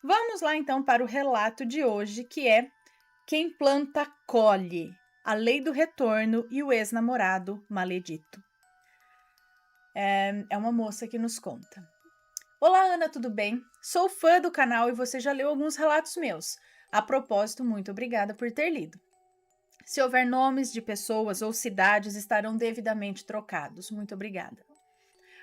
Vamos lá então para o relato de hoje, que é Quem planta colhe, a lei do retorno e o ex-namorado maledito. É uma moça que nos conta. Olá, Ana, tudo bem? Sou fã do canal e você já leu alguns relatos meus. A propósito, muito obrigada por ter lido. Se houver nomes de pessoas ou cidades, estarão devidamente trocados. Muito obrigada.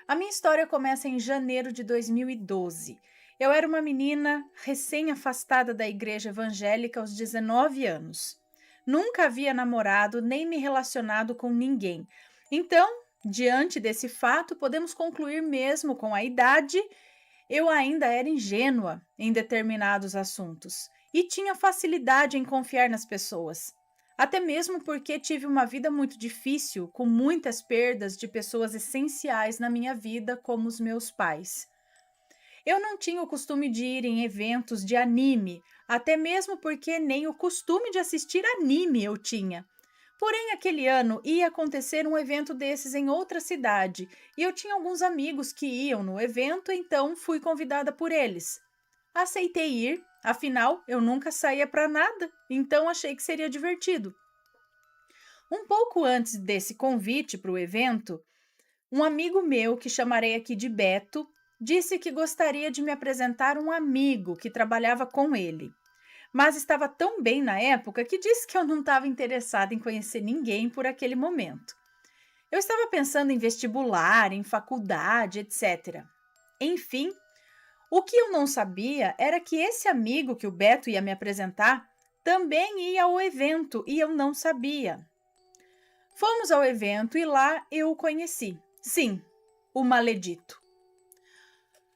A minha história começa em janeiro de 2012. Eu era uma menina recém-afastada da igreja evangélica aos 19 anos. Nunca havia namorado nem me relacionado com ninguém. Então, diante desse fato, podemos concluir mesmo com a idade, eu ainda era ingênua em determinados assuntos e tinha facilidade em confiar nas pessoas. Até mesmo porque tive uma vida muito difícil, com muitas perdas de pessoas essenciais na minha vida, como os meus pais. Eu não tinha o costume de ir em eventos de anime, até mesmo porque nem o costume de assistir anime eu tinha. Porém, aquele ano ia acontecer um evento desses em outra cidade e eu tinha alguns amigos que iam no evento, então fui convidada por eles. Aceitei ir, afinal eu nunca saía para nada, então achei que seria divertido. Um pouco antes desse convite para o evento, um amigo meu, que chamarei aqui de Beto, disse que gostaria de me apresentar um amigo que trabalhava com ele. Mas estava tão bem na época que disse que eu não estava interessada em conhecer ninguém por aquele momento. Eu estava pensando em vestibular, em faculdade, etc. Enfim, o que eu não sabia era que esse amigo que o Beto ia me apresentar também ia ao evento e eu não sabia. Fomos ao evento e lá eu o conheci. Sim, o Maledito.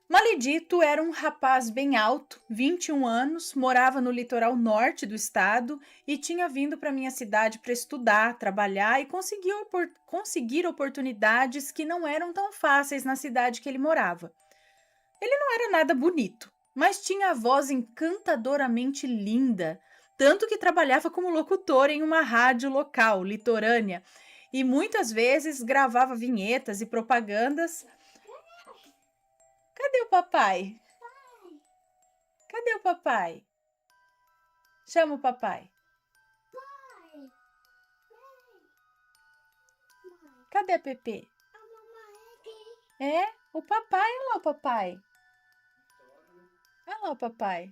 Maledito era um rapaz bem alto, 21 anos, morava no litoral norte do estado e tinha vindo para minha cidade para estudar, trabalhar e conseguir oportunidades que não eram tão fáceis na cidade que ele morava. Ele não era nada bonito, mas tinha a voz encantadoramente linda, tanto que trabalhava como locutor em uma rádio local, litorânea, e muitas vezes gravava vinhetas e propagandas. Cadê o papai? Cadê o papai? Chama o papai. Cadê a Pepe? É? O papai, olha lá o papai. Olha lá o papai.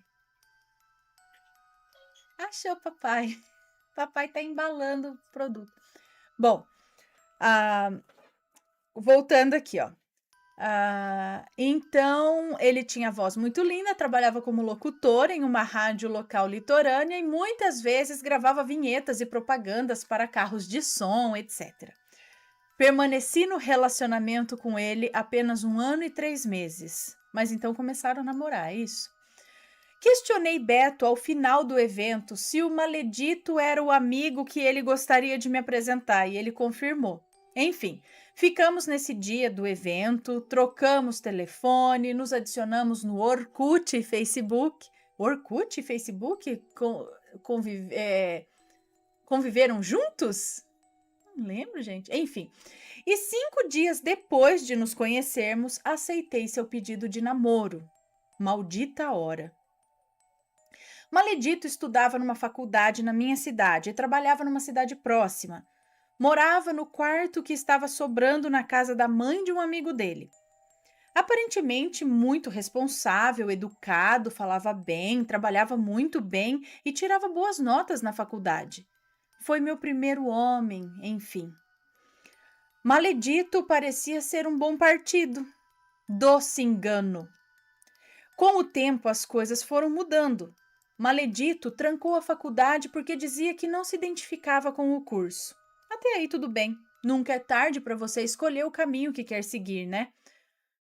Achou o papai. Papai tá embalando o produto. Bom, ah, voltando aqui, ó. Então, ele tinha voz muito linda, trabalhava como locutor em uma rádio local litorânea e muitas vezes gravava vinhetas e propagandas para carros de som, etc. Permaneci no relacionamento com ele apenas 1 ano e 3 meses, mas então começaram a namorar, é isso? Questionei Beto ao final do evento se o Maledito era o amigo que ele gostaria de me apresentar e ele confirmou. Enfim, ficamos nesse dia do evento, trocamos telefone, nos adicionamos no Orkut e Facebook. Orkut e Facebook conviveram juntos? Não lembro, gente. Enfim, e 5 dias depois de nos conhecermos, aceitei seu pedido de namoro. Maldita hora. Maledito estudava numa faculdade na minha cidade e trabalhava numa cidade próxima. Morava no quarto que estava sobrando na casa da mãe de um amigo dele. Aparentemente muito responsável, educado, falava bem, trabalhava muito bem e tirava boas notas na faculdade. Foi meu primeiro homem, enfim. Maledito parecia ser um bom partido. Doce engano. Com o tempo, as coisas foram mudando. Maledito trancou a faculdade porque dizia que não se identificava com o curso. Até aí tudo bem. Nunca é tarde para você escolher o caminho que quer seguir, né?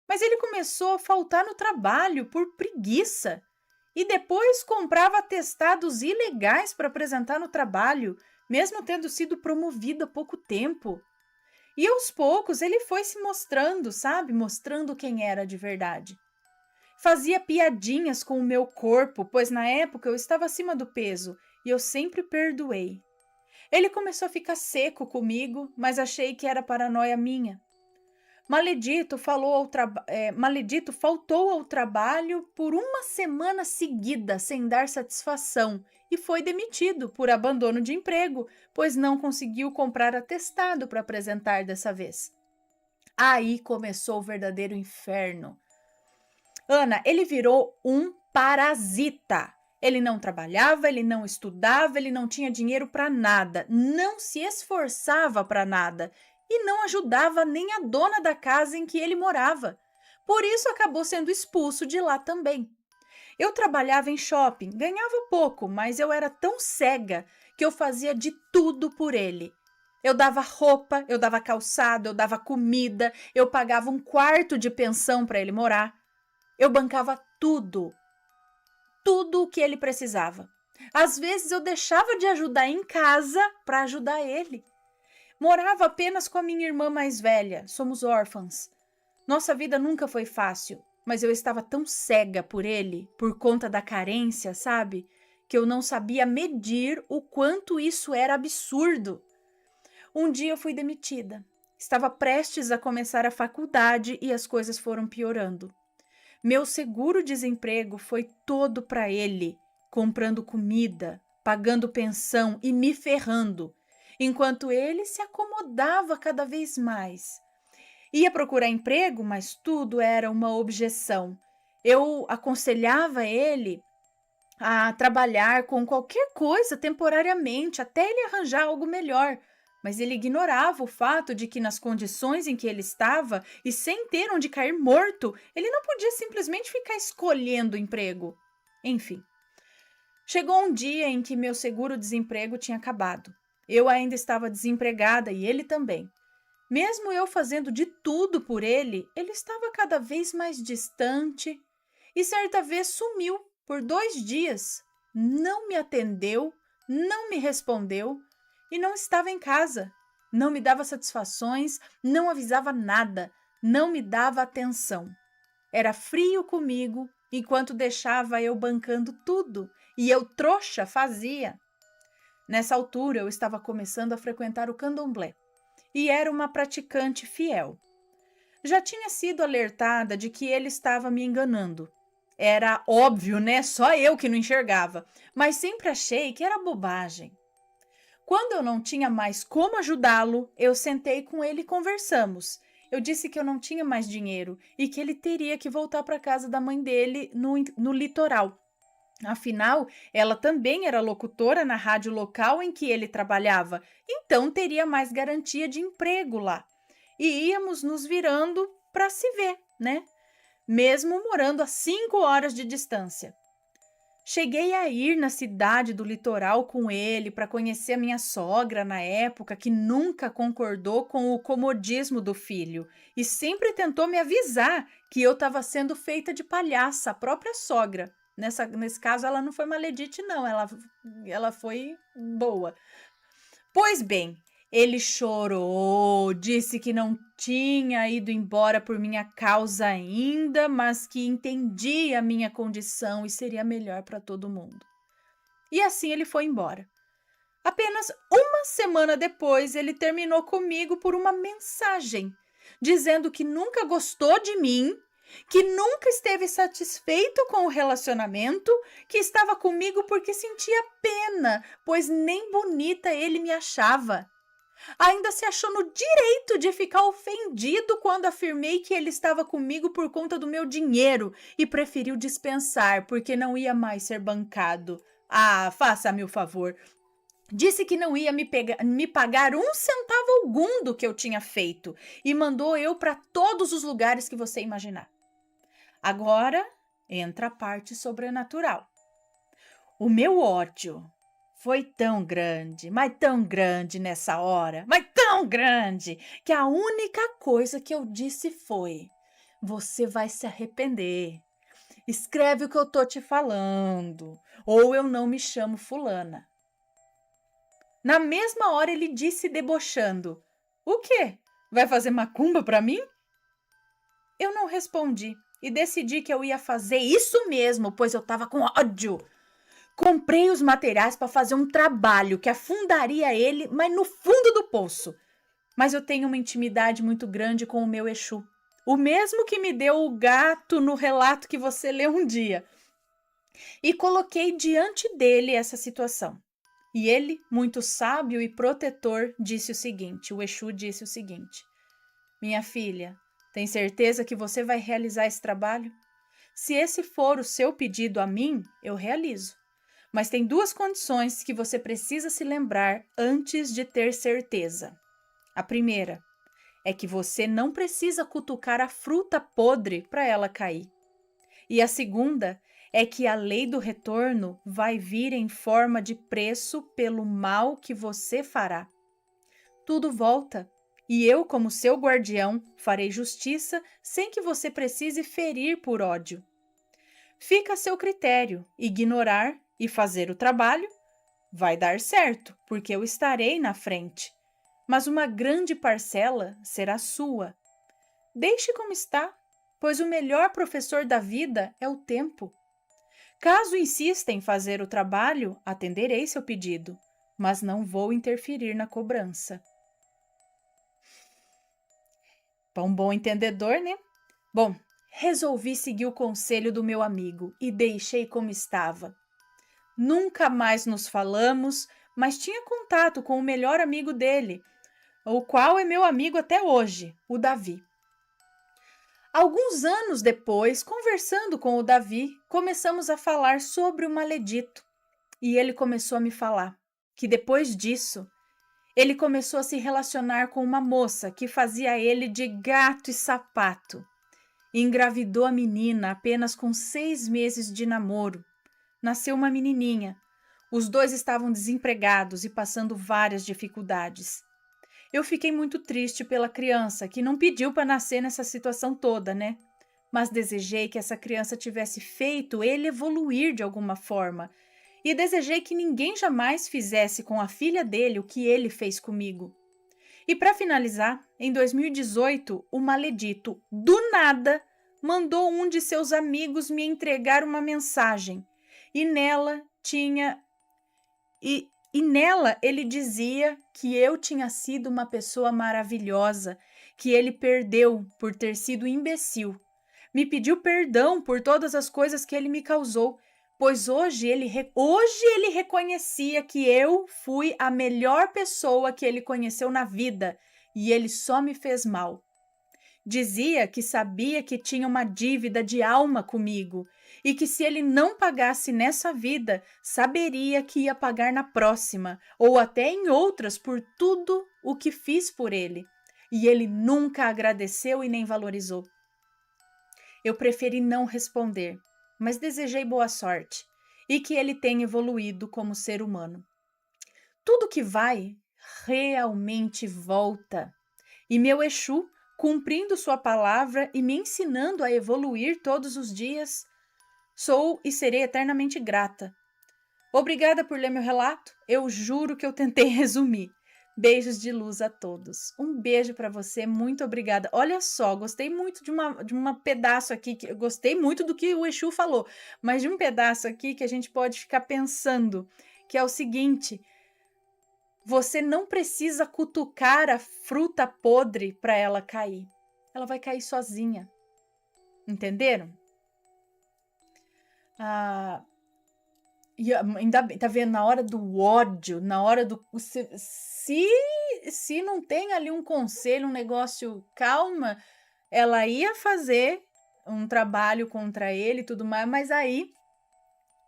Mas ele começou a faltar no trabalho por preguiça. E depois comprava atestados ilegais para apresentar no trabalho, mesmo tendo sido promovido há pouco tempo. E aos poucos ele foi se mostrando, sabe? Mostrando quem era de verdade. Fazia piadinhas com o meu corpo, pois na época eu estava acima do peso e eu sempre perdoei. Ele começou a ficar seco comigo, mas achei que era paranoia minha. Maledito faltou ao trabalho por uma semana seguida sem dar satisfação e foi demitido por abandono de emprego, pois não conseguiu comprar atestado para apresentar dessa vez. Aí começou o verdadeiro inferno. Ana, ele virou um parasita. Ele não trabalhava, ele não estudava, ele não tinha dinheiro para nada, não se esforçava para nada e não ajudava nem a dona da casa em que ele morava. Por isso acabou sendo expulso de lá também. Eu trabalhava em shopping, ganhava pouco, mas eu era tão cega que eu fazia de tudo por ele. Eu dava roupa, eu dava calçado, eu dava comida, eu pagava um quarto de pensão para ele morar. Eu bancava tudo o que ele precisava. Às vezes eu deixava de ajudar em casa para ajudar ele. Morava apenas com a minha irmã mais velha, somos órfãs. Nossa vida nunca foi fácil, mas eu estava tão cega por ele, por conta da carência, sabe? Que eu não sabia medir o quanto isso era absurdo. Um dia eu fui demitida. Estava prestes a começar a faculdade e as coisas foram piorando. Meu seguro-desemprego foi todo para ele, comprando comida, pagando pensão e me ferrando, enquanto ele se acomodava cada vez mais. Ia procurar emprego, mas tudo era uma objeção. Eu aconselhava ele a trabalhar com qualquer coisa temporariamente, até ele arranjar algo melhor. Mas ele ignorava o fato de que, nas condições em que ele estava e sem ter onde cair morto, ele não podia simplesmente ficar escolhendo emprego. Enfim, chegou um dia em que meu seguro-desemprego tinha acabado. Eu ainda estava desempregada e ele também. Mesmo eu fazendo de tudo por ele, ele estava cada vez mais distante e certa vez sumiu por 2 dias. Não me atendeu, não me respondeu e não estava em casa. Não me dava satisfações, não avisava nada, não me dava atenção. Era frio comigo, enquanto deixava eu bancando tudo, e eu, trouxa, fazia. Nessa altura, eu estava começando a frequentar o candomblé, e era uma praticante fiel. Já tinha sido alertada de que ele estava me enganando. Era óbvio, né? Só eu que não enxergava, mas sempre achei que era bobagem. Quando eu não tinha mais como ajudá-lo, eu sentei com ele e conversamos. Eu disse que eu não tinha mais dinheiro e que ele teria que voltar para a casa da mãe dele no litoral. Afinal, ela também era locutora na rádio local em que ele trabalhava, então teria mais garantia de emprego lá. E íamos nos virando para se ver, né? Mesmo morando a 5 horas de distância. Cheguei a ir na cidade do litoral com ele para conhecer a minha sogra na época, que nunca concordou com o comodismo do filho e sempre tentou me avisar que eu estava sendo feita de palhaça, a própria sogra. Nesse caso, ela não foi maledite, não, ela foi boa. Pois bem, ele chorou, disse que não tinha ido embora por minha causa ainda, mas que entendia a minha condição e seria melhor para todo mundo. E assim ele foi embora. Apenas uma semana depois, ele terminou comigo por uma mensagem, dizendo que nunca gostou de mim, que nunca esteve satisfeito com o relacionamento, que estava comigo porque sentia pena, pois nem bonita ele me achava. Ainda se achou no direito de ficar ofendido quando afirmei que ele estava comigo por conta do meu dinheiro e preferiu dispensar porque não ia mais ser bancado. Ah, faça-me o favor. Disse que não ia me pagar 1 centavo algum do que eu tinha feito e mandou eu para todos os lugares que você imaginar. Agora entra a parte sobrenatural. O meu ódio foi tão grande, mas tão grande nessa hora, mas tão grande, que a única coisa que eu disse foi: você vai se arrepender. Escreve o que eu tô te falando, ou eu não me chamo fulana. Na mesma hora ele disse debochando: o quê? Vai fazer macumba pra mim? Eu não respondi e decidi que eu ia fazer isso mesmo, pois eu tava com ódio. Comprei os materiais para fazer um trabalho que afundaria ele, mas no fundo do poço. mas eu tenho uma intimidade muito grande com o meu Exu. O mesmo que me deu o gato no relato que você leu um dia. E coloquei diante dele essa situação. E ele, muito sábio e protetor, disse o seguinte: o Exu disse o seguinte: Minha filha, tem certeza que você vai realizar esse trabalho? Se esse for o seu pedido a mim, eu realizo. Mas tem duas condições que você precisa se lembrar antes de ter certeza. A primeira é que você não precisa cutucar a fruta podre para ela cair. E a segunda é que a lei do retorno vai vir em forma de preço pelo mal que você fará. Tudo volta, e eu, como seu guardião, farei justiça sem que você precise ferir por ódio. Fica a seu critério, ignorar e fazer o trabalho vai dar certo, porque eu estarei na frente. Mas uma grande parcela será sua. Deixe como está, pois o melhor professor da vida é o tempo. Caso insista em fazer o trabalho, atenderei seu pedido, mas não vou interferir na cobrança. Para um bom entendedor, né? Bom, resolvi seguir o conselho do meu amigo e deixei como estava. Nunca mais nos falamos, mas tinha contato com o melhor amigo dele, o qual é meu amigo até hoje, o Davi. Alguns anos depois, conversando com o Davi, começamos a falar sobre o maledito. E ele começou a me falar que depois disso, ele começou a se relacionar com uma moça que fazia ele de gato e sapato. E engravidou a menina apenas com 6 meses de namoro. Nasceu uma menininha. Os dois estavam desempregados e passando várias dificuldades. Eu fiquei muito triste pela criança, que não pediu para nascer nessa situação toda, né? Mas desejei que essa criança tivesse feito ele evoluir de alguma forma. E desejei que ninguém jamais fizesse com a filha dele o que ele fez comigo. E para finalizar, em 2018, o maledito, do nada, mandou um de seus amigos me entregar uma mensagem. E nela tinha... E nela ele dizia que eu tinha sido uma pessoa maravilhosa, que ele perdeu por ter sido imbecil. Me pediu perdão por todas as coisas que ele me causou, pois hoje ele reconhecia que eu fui a melhor pessoa que ele conheceu na vida e ele só me fez mal. Dizia que sabia que tinha uma dívida de alma comigo e que se ele não pagasse nessa vida, saberia que ia pagar na próxima ou até em outras por tudo o que fiz por ele. E ele nunca agradeceu e nem valorizou. Eu preferi não responder, mas desejei boa sorte e que ele tenha evoluído como ser humano. Tudo que vai, realmente volta. E meu Exu, cumprindo sua palavra e me ensinando a evoluir todos os dias, sou e serei eternamente grata. Obrigada por ler meu relato. Eu juro que eu tentei resumir. Beijos de luz a todos. Um beijo para você, muito obrigada. Olha só, gostei muito de uma pedaço aqui, que eu gostei muito do que o Exu falou, mas de um pedaço aqui que a gente pode ficar pensando, que é o seguinte: você não precisa cutucar a fruta podre para ela cair. Ela vai cair sozinha. Entenderam? E ainda bem, tá vendo? Na hora do ódio, na hora do. Se não tem ali um conselho, um negócio, calma, ela ia fazer um trabalho contra ele e tudo mais, mas aí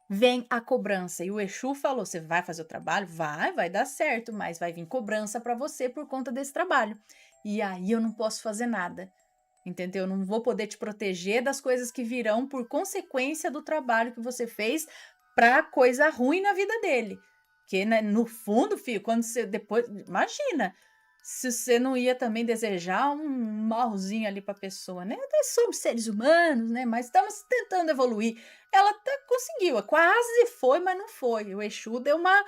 vem a cobrança. E o Exu falou: você vai fazer o trabalho? Vai dar certo, mas vai vir cobrança para você por conta desse trabalho. E aí eu não posso fazer nada. Entendeu? Eu não vou poder te proteger das coisas que virão por consequência do trabalho que você fez para coisa ruim na vida dele. Porque, né, no fundo, filho, quando você depois. Imagina se você não ia também desejar um malzinho ali para a pessoa, né? Nós somos seres humanos, né? Mas estamos tentando evoluir. Ela até conseguiu, quase foi, mas não foi. O Exu deu uma,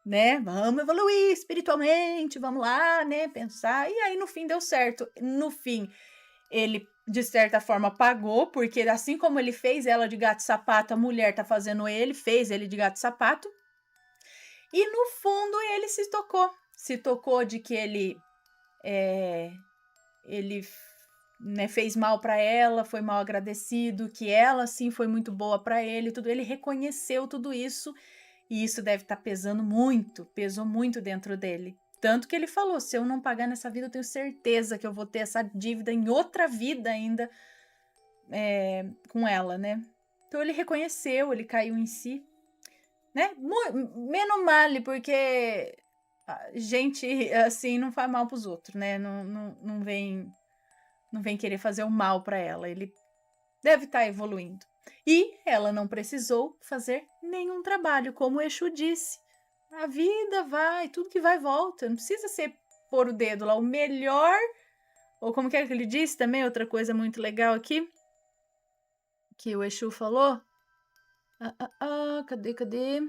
né? Vamos evoluir espiritualmente, vamos lá, né? Pensar. E aí, no fim, deu certo. No fim, ele, de certa forma, pagou, porque assim como ele fez ela de gato e sapato, a mulher tá fazendo ele, fez ele de gato e sapato. E no fundo ele se tocou de que ele ele, né, fez mal para ela, foi mal agradecido, que ela sim foi muito boa para ele, tudo. Ele reconheceu tudo isso e isso deve estar pesando muito, pesou muito dentro dele. Tanto que ele falou: se eu não pagar nessa vida, eu tenho certeza que eu vou ter essa dívida em outra vida ainda, com ela, né. Então ele reconheceu, ele caiu em si, né. Menos male, porque gente assim não faz mal para os outros, né, não vem querer fazer o mal para ela, ele deve estar evoluindo. E ela não precisou fazer nenhum trabalho, como o Exu disse. A vida vai, tudo que vai volta, não precisa ser pôr o dedo lá, o melhor, ou como que é que ele disse também, outra coisa muito legal aqui, que o Exu falou? Cadê?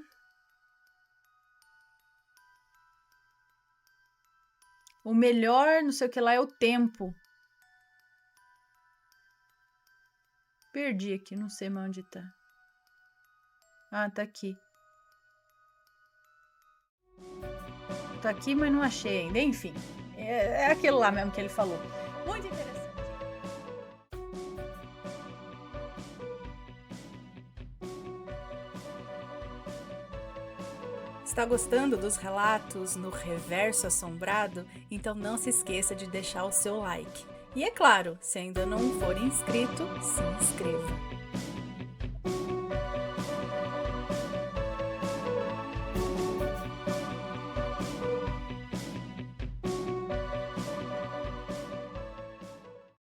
O melhor, não sei o que lá, é o tempo. Perdi aqui, não sei mais onde tá. Tá aqui. Tá aqui, mas não achei ainda. Enfim, é aquilo lá mesmo que ele falou. Muito interessante. Está gostando dos relatos no Reverso Assombrado? Então não se esqueça de deixar o seu like. E é claro, se ainda não for inscrito, se inscreva.